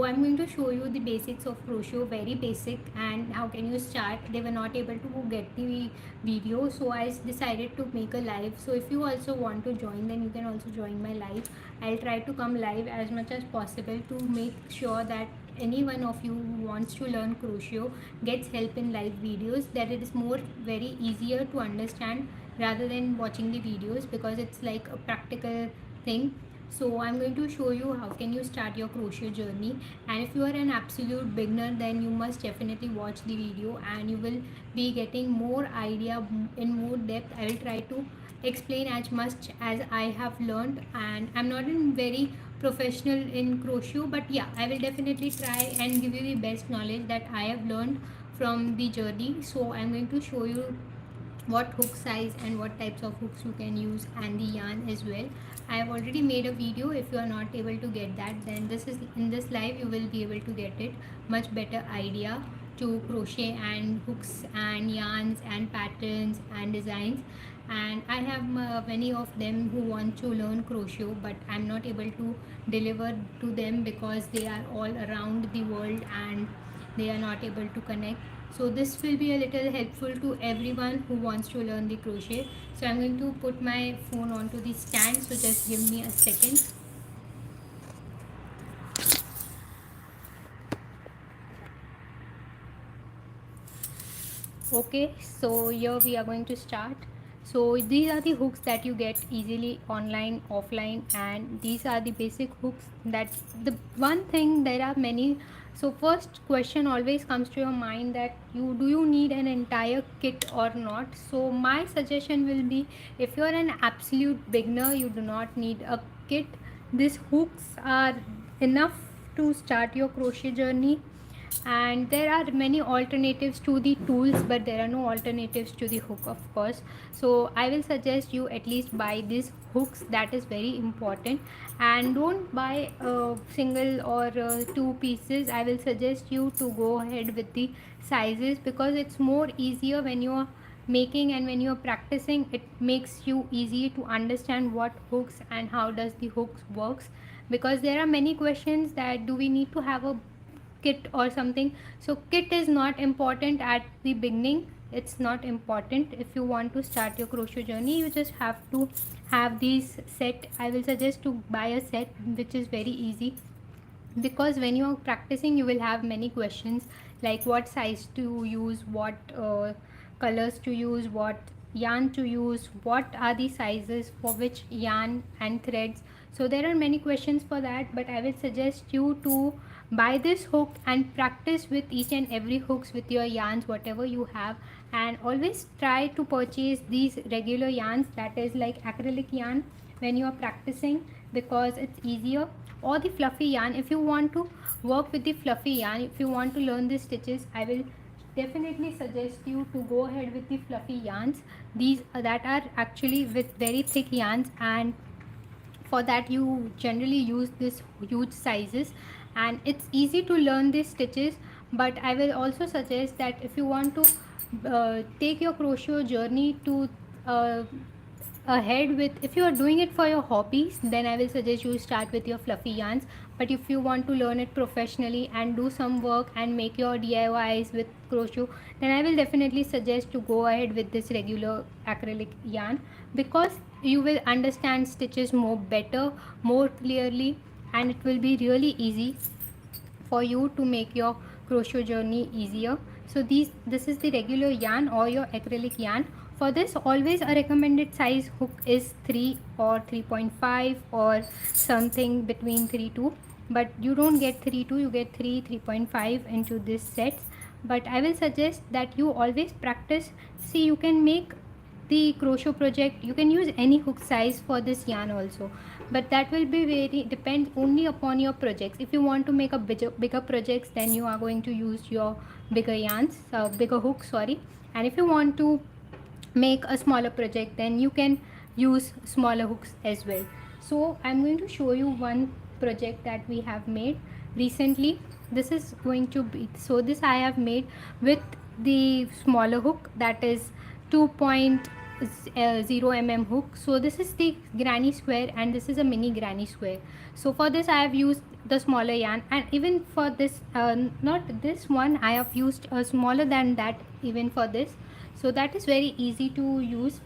I'm going to show you the basics of crochet, very basic, and how can you start. They were not able to get the video, so I decided to make a live. So if you also want to join, then you can also join my live. I'll try to come live as much as possible to make sure that any one of you who wants to learn crochet gets help in live videos, that it is more very easier to understand rather than watching the videos, because it's like a practical thing. So I'm going to show you how can you start your crochet journey, and if you are an absolute beginner, then you must definitely watch the video and you will be getting more idea in more depth. I will try to explain as much as I have learned, and I'm not in very professional in crochet, but yeah, I will definitely try and give you the best knowledge that I have learned from the journey. So I'm going to show you what hook size and what types of hooks you can use, and the yarn as well. I have already made a video. If you are not able to get that, then this is in this live you will be able to get it much better idea to crochet and hooks and yarns and patterns and designs. And I have many of them who want to learn crochet, but I'm not able to deliver to them because they are all around the world and they are not able to connect. So this will be a little helpful to everyone who wants to learn the crochet. So I'm going to put my phone onto the stand, so just give me a second. Okay, so here we are going to start. So these are the hooks that you get easily online, offline, and these are the basic hooks. That the one thing, there are many. So first question always comes to your mind, that you need an entire kit or not. So my suggestion will be, if you are an absolute beginner, you do not need a kit. These hooks are enough to start your crochet journey, and there are many alternatives to the tools, but there are no alternatives to the hook, of course. So I will suggest you at least buy these hooks. That is very important. And don't buy a single or two pieces. I will suggest you to go ahead with the sizes, because it's more easier when you are making and when you are practicing. It makes you easy to understand what hooks and how does the hooks works, because there are many questions that do we need to have a kit or something. So kit is not important at the beginning. It's not important. If you want to start your crochet journey, you just have to have these set. I will suggest to buy a set, which is very easy, because when you are practicing you will have many questions, like what size to use, what colors to use, what yarn to use, what are the sizes for which yarn and threads. So there are many questions for that, but I will suggest you to buy this hook and practice with each and every hooks with your yarns whatever you have. And always try to purchase these regular yarns, that is like acrylic yarn, when you are practicing, because it's easier. Or the fluffy yarn, if you want to work with the fluffy yarn, if you want to learn the stitches, I will definitely suggest you to go ahead with the fluffy yarns. These that are actually with very thick yarns, and for that you generally use this huge sizes, and it's easy to learn these stitches. But I will also suggest that if you want to take your crochet journey to uh, ahead with, if you are doing it for your hobbies, then I will suggest you start with your fluffy yarns. But if you want to learn it professionally and do some work and make your DIYs with crochet, then I will definitely suggest to go ahead with this regular acrylic yarn, because you will understand stitches more better, more clearly, and it will be really easy for you to make your crochet journey easier. So this is the regular yarn or your acrylic yarn. For this, always a recommended size hook is 3 or 3.5 or something between 3 to, but you don't get 3 2, you get 3 3.5 into this sets. But I will suggest that you always practice. See, you can make the crochet project, you can use any hook size for this yarn also, but that will be very depend only upon your projects. If you want to make a bigger projects, then you are going to use your bigger yarns, bigger hooks, sorry. And if you want to make a smaller project, then you can use smaller hooks as well. So I'm going to show you one project that we have made recently. This is going to be, so this I have made with the smaller hook, that is 2.0 mm hook. So this is the granny square and this is a mini granny square. So for this I have used the smaller yarn. And even for this, not this one, I have used a smaller than that even for this, so that is very easy to use.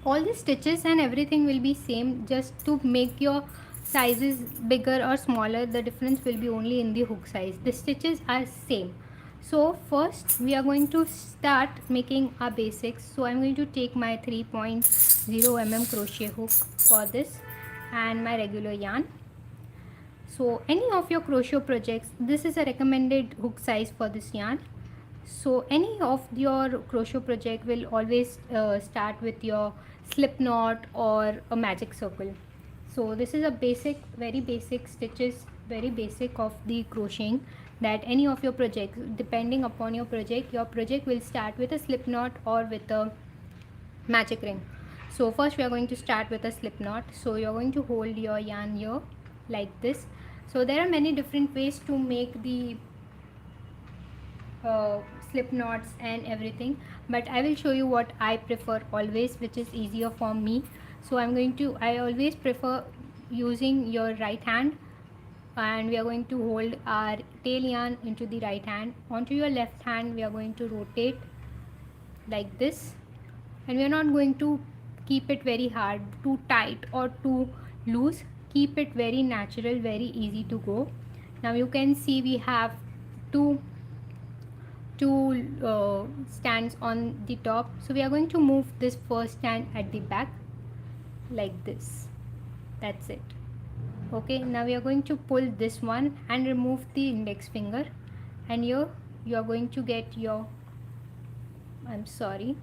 All the stitches and everything will be same, just to make your sizes bigger or smaller, the difference will be only in the hook size. The stitches are same. So first we are going to start making our basics. So I'm going to take my 3.0 crochet hook for this and my regular yarn. So any of your crochet projects, this is a recommended hook size for this yarn. So any of your crochet project will always start with your slip knot or a magic circle. So this is a basic, very basic stitches, very basic of the crocheting, that any of your projects, depending upon your project will start with a slip knot or with a magic ring. So first we are going to start with a slip knot. So you're going to hold your yarn here like this. So there are many different ways to make the slip knots and everything, but I will show you what I prefer always, which is easier for me. So I always prefer using your right hand, and we are going to hold our tail yarn into the right hand. Onto your left hand we are going to rotate like this, and we are not going to keep it very hard, too tight or too loose. Keep it very natural, very easy to go. Now you can see we have two stands on the top. So we are going to move this first stand at the back like this. That's it. Okay, now we are going to pull this one and remove the index finger, and here you are going to get your, I'm sorry,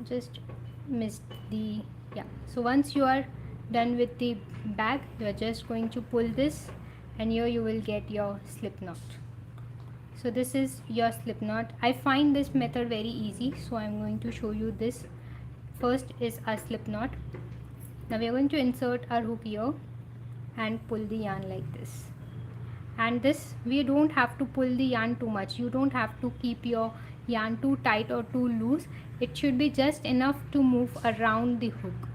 just missed the, yeah. So once you are done with the bag, you are just going to pull this, and here you will get your slip knot. So this is your slip knot. I find this method very easy, so I'm going to show you this. First is our slip knot. Now we are going to insert our hook here and pull the yarn like this. And this, we don't have to pull the yarn too much. You don't have to keep your yarn too tight or too loose. It should be just enough to move around the hook.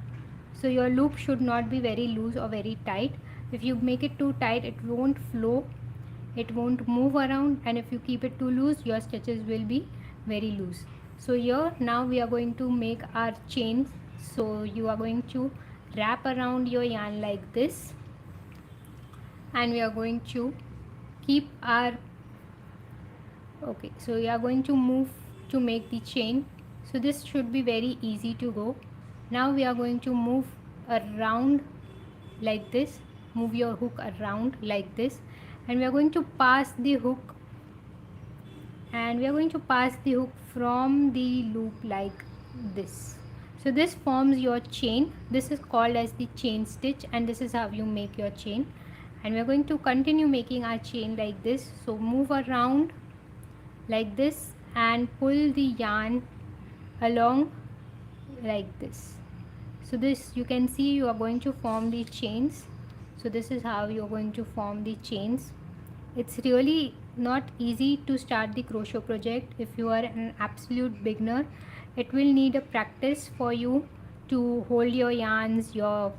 So your loop should not be very loose or very tight. If you make it too tight, it won't flow, it won't move around, and if you keep it too loose, your stitches will be very loose. So here now we are going to make our chains. So you are going to wrap around your yarn like this, and we are going to keep our, okay, so we are going to move to make the chain. So this should be very easy to go. Now we are going to move around like this, move your hook around like this, and we are going to pass the hook, and we are going to pass the hook from the loop like this. So this forms your chain. This is called as the chain stitch, and this is how you make your chain. And we are going to continue making our chain like this. So move around like this and pull the yarn along like this. So this, you can see you are going to form the chains. So this is how you are going to form the chains. It's really not easy to start the crochet project. If you are an absolute beginner, it will need a practice for you to hold your yarns, your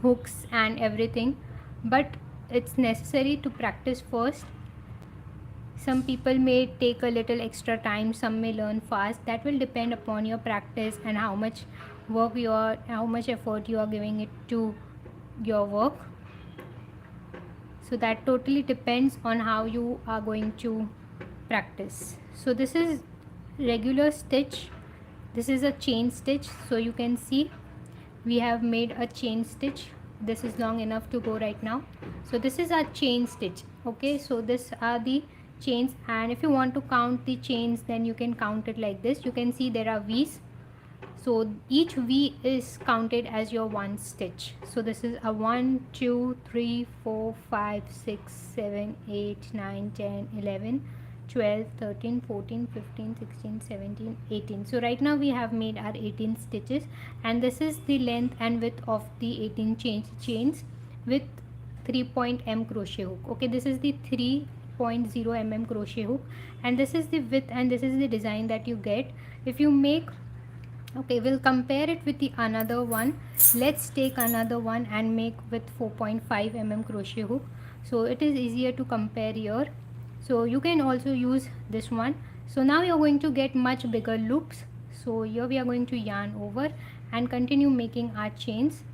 hooks and everything, but it's necessary to practice first. Some people may take a little extra time, some may learn fast. That will depend upon your practice and how much effort you are giving it to your work. So that totally depends on how you are going to practice. So this is regular stitch, this is a chain stitch. So you can see we have made a chain stitch. This is long enough to go right now. So this is our chain stitch. Okay, so these are the chains, and if you want to count the chains, then you can count it like this. You can see there are V's. So each V is counted as your one stitch. So this is a 1 2 3 4 5 6 7 8 9 10 11 12 13 14 15 16 17 18. So right now we have made our 18 stitches, and this is the length and width of the 18 chains with 3.M crochet hook. Okay, this is the 3.0 crochet hook, and this is the width, and this is the design that you get if you make Okay, we'll compare it with the another one. Let's take another one and make with 4.5 mm crochet hook, so it is easier to compare here. So you can also use this one. So now you're going to get much bigger loops. So here we are going to yarn over and continue making our chains.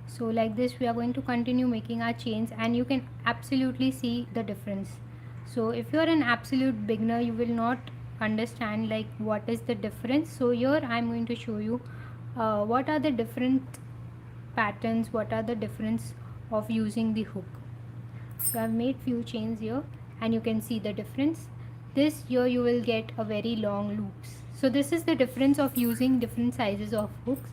So like this we are going to continue making our chains, and you can absolutely see the difference. So if you are an absolute beginner, you will not understand like what is the difference. So here I am going to show you what are the different patterns, what are the difference of using the hook. So I've made few chains here and you can see the difference. This here you will get a very long loops. So this is the difference of using different sizes of hooks.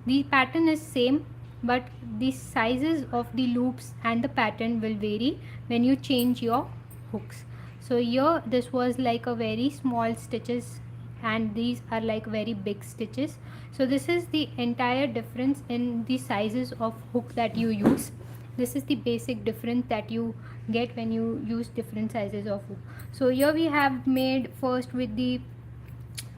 The pattern is same, but the sizes of the loops and the pattern will vary when you change your hooks. So here this was like a very small stitches and these are like very big stitches. So this is the entire difference in the sizes of hook that you use. This is the basic difference that you get when you use different sizes of hook. So here we have made first with the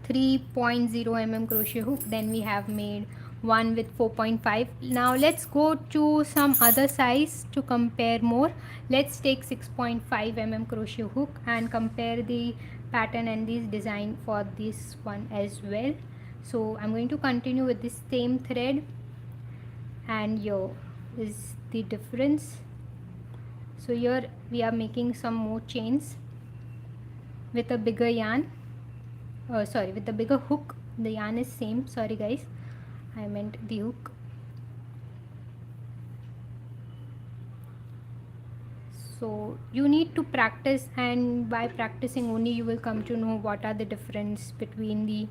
3.0 mm crochet hook, then we have made one with 4.5. now let's go to some other size to compare more. Let's take 6.5 mm crochet hook and compare the pattern and this design for this one as well. So I'm going to continue with the same thread, and here is the difference. So here we are making some more chains with a bigger yarn, with the bigger hook. The yarn is same, sorry guys, I meant the hook. So you need to practice, and by practicing only you will come to know what are the difference between the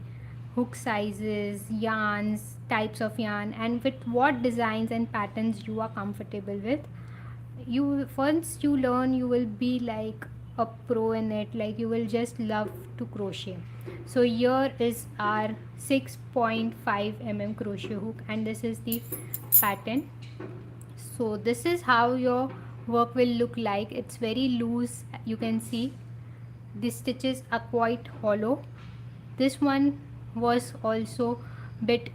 hook sizes, yarns, types of yarn, and with what designs and patterns you are comfortable with. You once you learn, you will be like a pro in it, like you will just love to crochet. So here is our 6.5 mm crochet hook, and this is the pattern. So this is how your work will look like. It's very loose, you can see the stitches are quite hollow. This one was also bit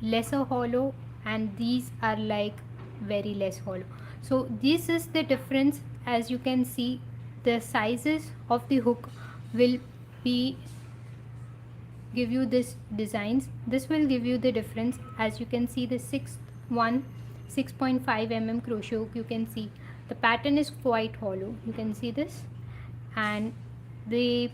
lesser hollow, and these are like very less hollow. So this is the difference. As you can see, the sizes of the hook will be give you this designs. This will give you the difference. As you can see, the 6.5 mm crochet hook, you can see the pattern is quite hollow, you can see this, and the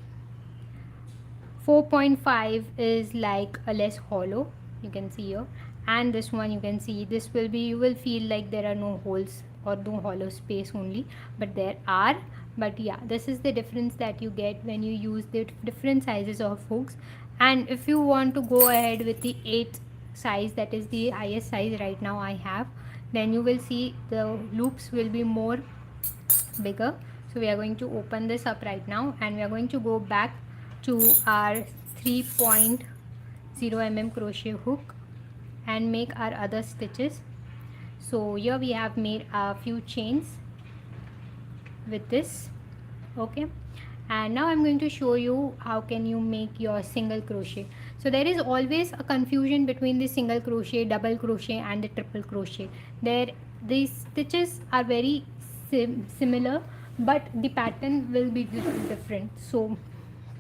4.5 is like a less hollow, you can see here. And this one, you can see this will be, you will feel like there are no holes or no hollow space only, but there are. But yeah, this is the difference that you get when you use the different sizes of hooks. And if you want to go ahead with the 8 size, that is the highest size right now I have, then you will see the loops will be more bigger. So we are going to open this up right now, and we are going to go back to our 3.0 mm crochet hook and make our other stitches. So here we have made a few chains with this. Okay, and now I'm going to show you how can you make your single crochet. So there is always a confusion between the single crochet, double crochet and the triple crochet. These stitches are very similar, but the pattern will be different. So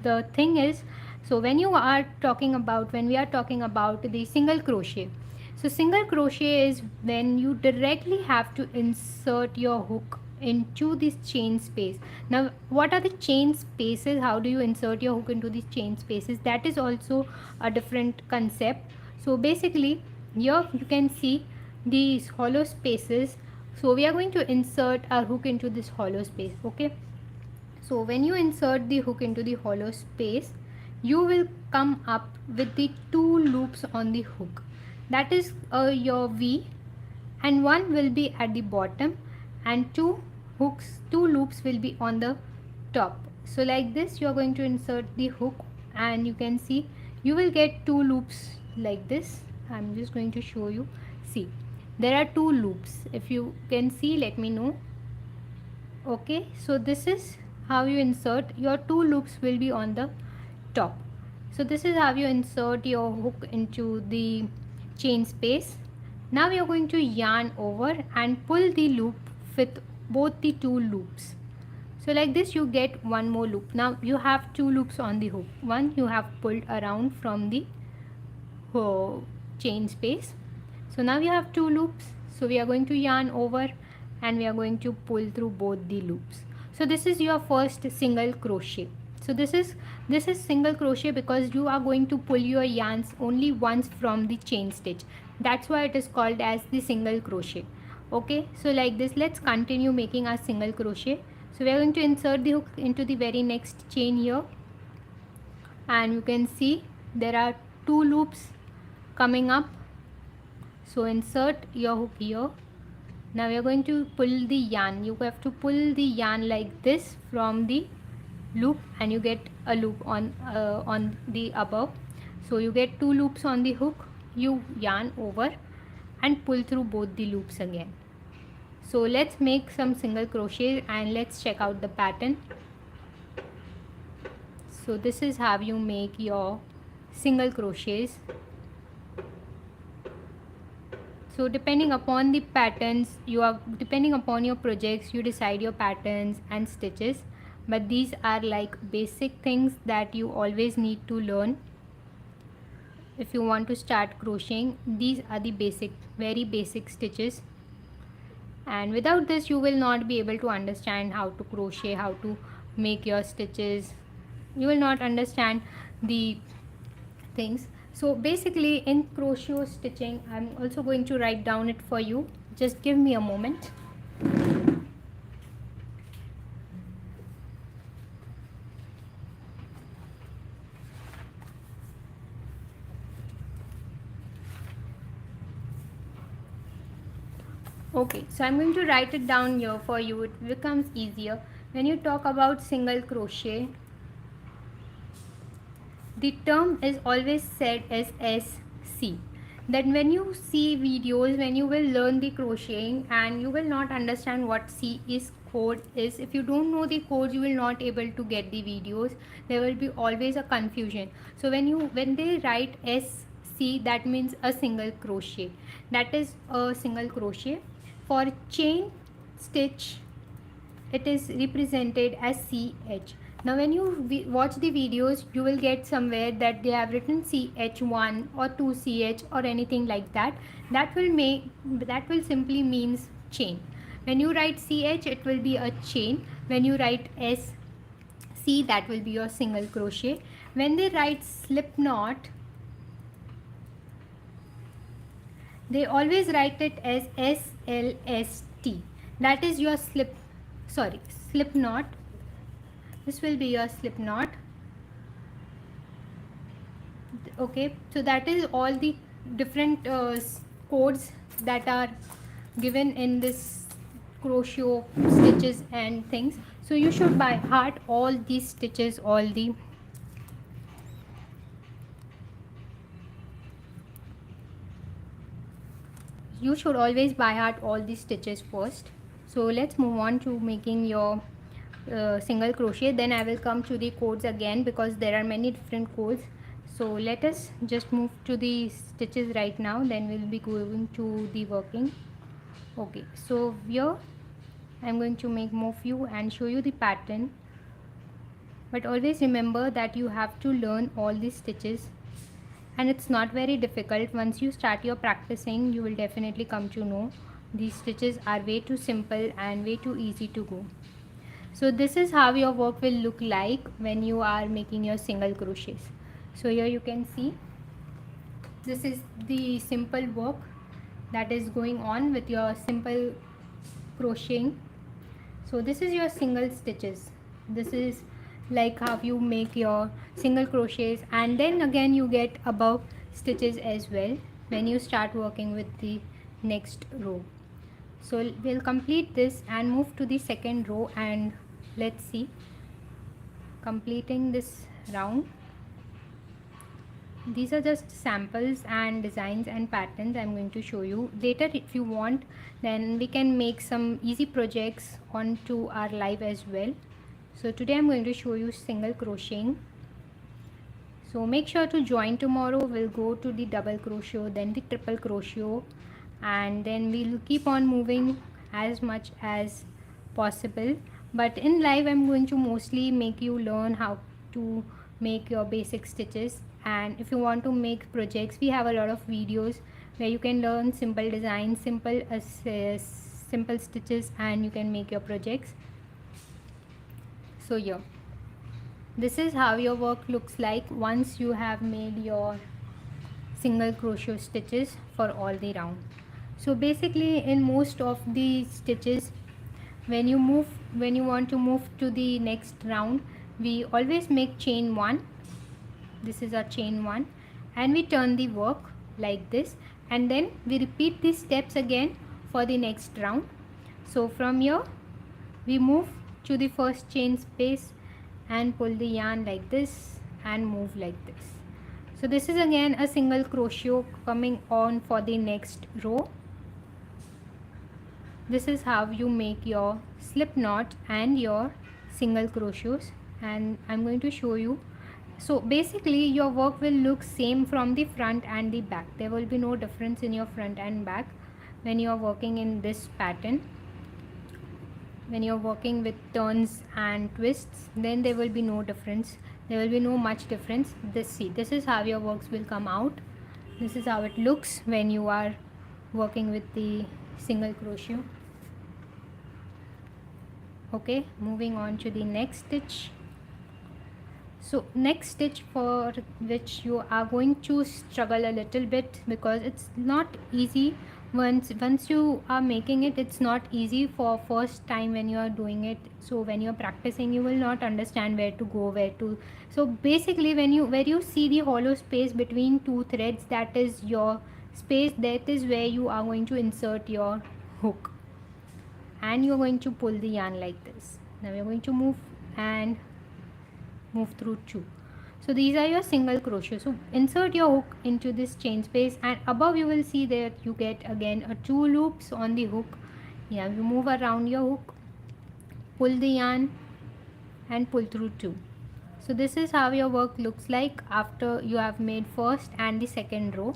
the thing is, so when we are talking about the single crochet, so single crochet is when you directly have to insert your hook into this chain space. Now what are the chain spaces, how do you insert your hook into these chain spaces, that is also a different concept. So basically here you can see these hollow spaces. So we are going to insert our hook into this hollow space. Okay, so when you insert the hook into the hollow space, you will come up with the 2 loops on the hook, that is your V, and one will be at the bottom, and 2 loops will be on the top. So like this you are going to insert the hook, and you can see you will get 2 loops like this. I'm just going to show you. See, there are 2 loops. If you can see, let me know. Okay, so this is how you insert. Your 2 loops will be on the top, So this is how you insert your hook into the chain space. Now we are going to yarn over and pull the loop with both the two loops. So like this you get one more loop. Now you have two loops on the hook. One you have pulled around from the chain space. So now we have two loops. So we are going to yarn over and we are going to pull through both the loops. So this is your first single crochet. So this is single crochet because you are going to pull your yarns only once from the chain stitch. That's why it is called as the single crochet. Okay, so like this, let's continue making our single crochet. So we are going to insert the hook into the very next chain here, and you can see there are two loops coming up. So insert your hook here. Now we are going to pull the yarn. You have to pull the yarn like this from the loop, and you get a loop on the above. So you get two loops on the hook. You yarn over and pull through both the loops again. So let's make some single crochet and let's check out the pattern. So this is how you make your single crochets. So depending upon the patterns, depending upon your projects, you decide your patterns and stitches, but these are like basic things that you always need to learn if you want to start crocheting. These are the very basic stitches, and without this you will not be able to understand how to crochet, how to make your stitches. You will not understand the things. So basically in crochet stitching, I'm also going to write down it for you. Just give me a moment. Okay, so I'm going to write it down here for you. It becomes easier when you talk about single crochet. The term is always said as SC. That when you see videos, when you will learn the crocheting, and you will not understand what C is code is. If you don't know the codes, you will not able to get the videos. There will be always a confusion. So when they write SC, that means a single crochet. That is a single crochet. For chain stitch, it is represented as CH. Now when you watch the videos, you will get somewhere that they have written CH1 or 2CH or anything like that. That will simply means chain. When you write CH, it will be a chain. When you write SC, that will be your single crochet. When they write slip knot, they always write it as SLST. That is your slip knot. This will be your slip knot. Okay, so that is all the different codes that are given in this crochet stitches and things. So you should by heart all these stitches, you should always by heart all these stitches first. So let's move on to making your single crochet. Then I will come to the codes again because there are many different codes. So let us just move to the stitches right now, then we'll be going to the working. Okay, so here I'm going to make more few and show you the pattern, but always remember that you have to learn all these stitches, and it's not very difficult. Once you start your practicing, you will definitely come to know these stitches are way too simple and way too easy to go. So this is how your work will look like when you are making your single crochets. So here you can see this is the simple work that is going on with your simple crocheting. So this is your single stitches. This is like how you make your single crochets, and then again you get above stitches as well when you start working with the next row. So we'll complete this and move to the second row, and let's see completing this round. These are just samples and designs and patterns I'm going to show you. Later if you want, then we can make some easy projects onto our live as well. So today I'm going to show you single crocheting. So make sure to join tomorrow. We'll go to the double crochet, then the triple crochet, and then we'll keep on moving as much as possible. But in live I'm going to mostly make you learn how to make your basic stitches. And if you want to make projects, we have a lot of videos where you can learn simple designs, simple stitches, and you can make your projects. So yeah, this is how your work looks like once you have made your single crochet stitches for all the round. So basically in most of the stitches, when you want to move to the next round, we always make chain 1. This is our chain 1, and we turn the work like this, and then we repeat these steps again for the next round. So from here we move to the first chain space and pull the yarn like this and move like this. So this is again a single crochet coming on for the next row. This is how you make your slip knot and your single crochets, and I'm going to show you. So basically your work will look same from the front and the back. There will be no difference in your front and back when you are working in this pattern. When you're working with turns and twists, then there will be no difference. There will be no much difference. This is how your works will come out. This is how it looks when you are working with the single crochet. Okay, moving on to the next stitch. So next stitch, for which you are going to struggle a little bit because it's not easy. Once you are making it, it's not easy for first time when you are doing it. So when you're practicing, you will not understand where to go, so basically where you see the hollow space between two threads, that is your space. That is where you are going to insert your hook, and you're going to pull the yarn like this. Now we're going to move through 2. So these are your single crochet. So insert your hook into this chain space, and above you will see that you get again a 2 loops on the hook. Yeah, you move around your hook, pull the yarn and pull through 2. So this is how your work looks like after you have made first and the second row.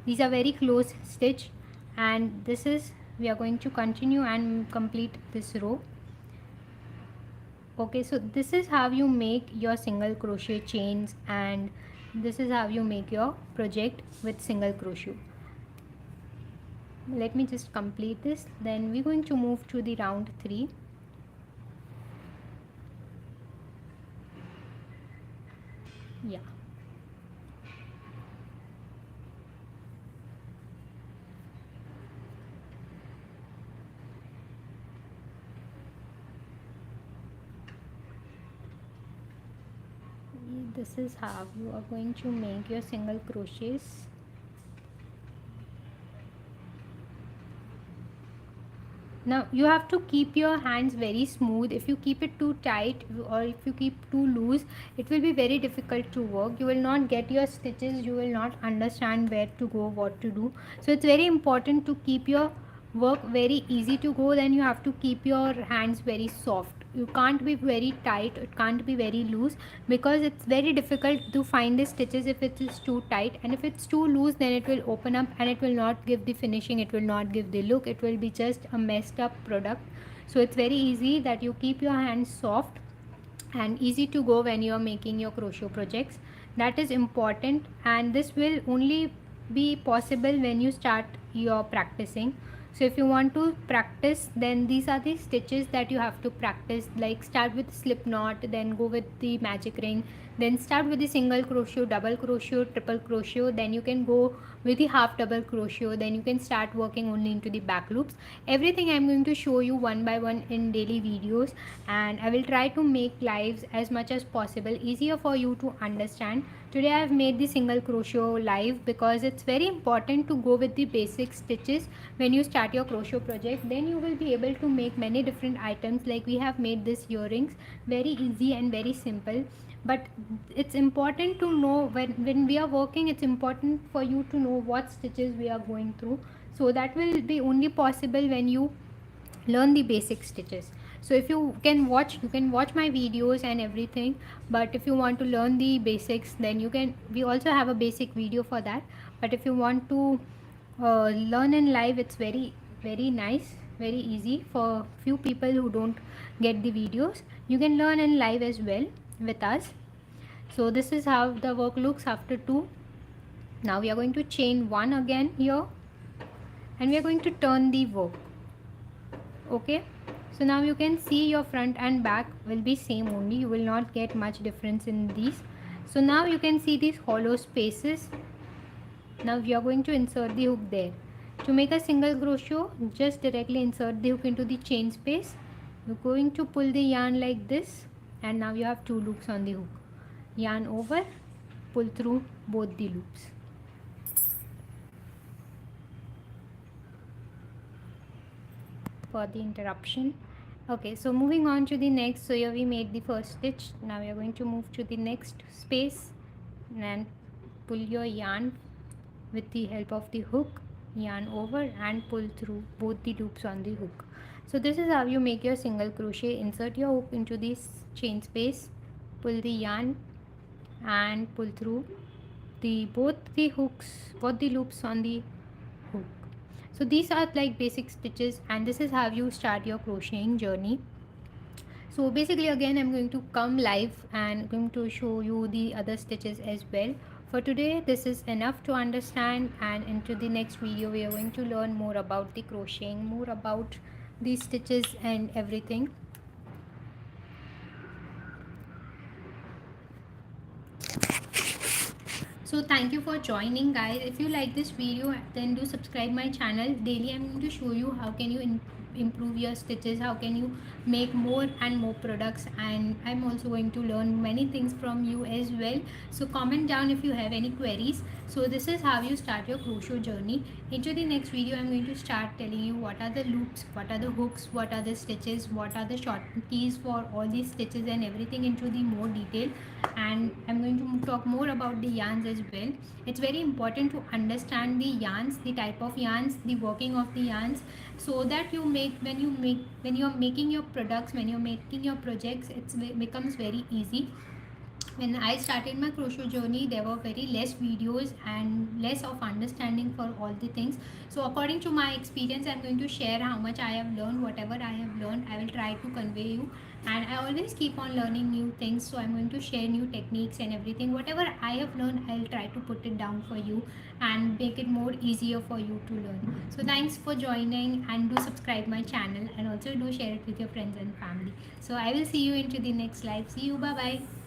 These are very close stitch, and this is, we are going to continue and complete this row. Okay, so this is how you make your single crochet chains, and this is how you make your project with single crochet. Let me just complete this, then we're going to move to the round 3. Yeah, this is how you are going to make your single crochets. Now you have to keep your hands very smooth. If you keep it too tight or if you keep too loose, it will be very difficult to work. You will not get your stitches, you will not understand where to go, what to do. So it's very important to keep your work very easy to go. Then you have to keep your hands very soft. You can't be very tight, it can't be very loose, because it's very difficult to find the stitches if it is too tight, and if it's too loose then it will open up and it will not give the finishing, it will not give the look, it will be just a messed up product. So it's very easy that you keep your hands soft and easy to go when you are making your crochet projects. That is important, and this will only be possible when you start your practicing. So if you want to practice, then these are the stitches that you have to practice. Like start with slip knot, then go with the magic ring, then start with the single crochet, double crochet, triple crochet, then you can go with the half double crochet, then you can start working only into the back loops. Everything I'm going to show you one by one in daily videos, and I will try to make lives as much as possible easier for you to understand. Today I have made the single crochet live because it's very important to go with the basic stitches when you start your crochet project. Then you will be able to make many different items. Like we have made this earrings, very easy and very simple. But it's important to know when we are working, it's important for you to know what stitches we are going through. So that will be only possible when you learn the basic stitches. So if you can watch my videos and everything, but if you want to learn the basics, then you can, we also have a basic video for that. But if you want to learn in live, it's very nice, very easy for few people who don't get the videos. You can learn in live as well with us. So this is how the work looks after 2. Now we are going to chain 1 again here, and we are going to turn the work. Okay, so now you can see your front and back will be same only, you will not get much difference in these. So now you can see these hollow spaces. Now we are going to insert the hook there. To make a single crochet, just directly insert the hook into the chain space. You're going to pull the yarn like this, and now you have 2 loops on the hook. Yarn over, pull through both the loops. For the interruption. Okay, so moving on to the next. So here we made the first stitch. Now we are going to move to the next space and pull your yarn with the help of the hook, yarn over and pull through both the loops on the hook. So this is how you make your single crochet. Insert your hook into this chain space, pull the yarn and pull through the both the loops on the hook. So these are like basic stitches, and this is how you start your crocheting journey. So basically again I'm going to come live and going to show you the other stitches as well. For today this is enough to understand, and into the next video we are going to learn more about the crocheting, more about these stitches and everything. So thank you for joining guys. If you like this video, then do subscribe my channel. Daily I'm going to show you how can you improve your stitches, how can you make more and more products, and I'm also going to learn many things from you as well. So comment down if you have any queries. So this is how you start your crochet journey. Into the next video I'm going to start telling you what are the loops, what are the hooks, what are the stitches, what are the short keys for all these stitches and everything into the more detail. And I'm going to talk more about the yarns as well. It's very important to understand the yarns, the type of yarns, the working of the yarns, so that you make when you're making your products, when you're making your projects, it becomes very easy. When I started my crochet journey, there were very less videos and less of understanding for all the things. So according to my experience, I'm going to share how much I have learned. Whatever I have learned, I will try to convey you, and I always keep on learning new things. So I'm going to share new techniques and everything. Whatever I have learned, I'll try to put it down for you and make it more easier for you to learn. So thanks for joining, and do subscribe my channel, and also do share it with your friends and family. So I will see you into the next live. See you. Bye bye.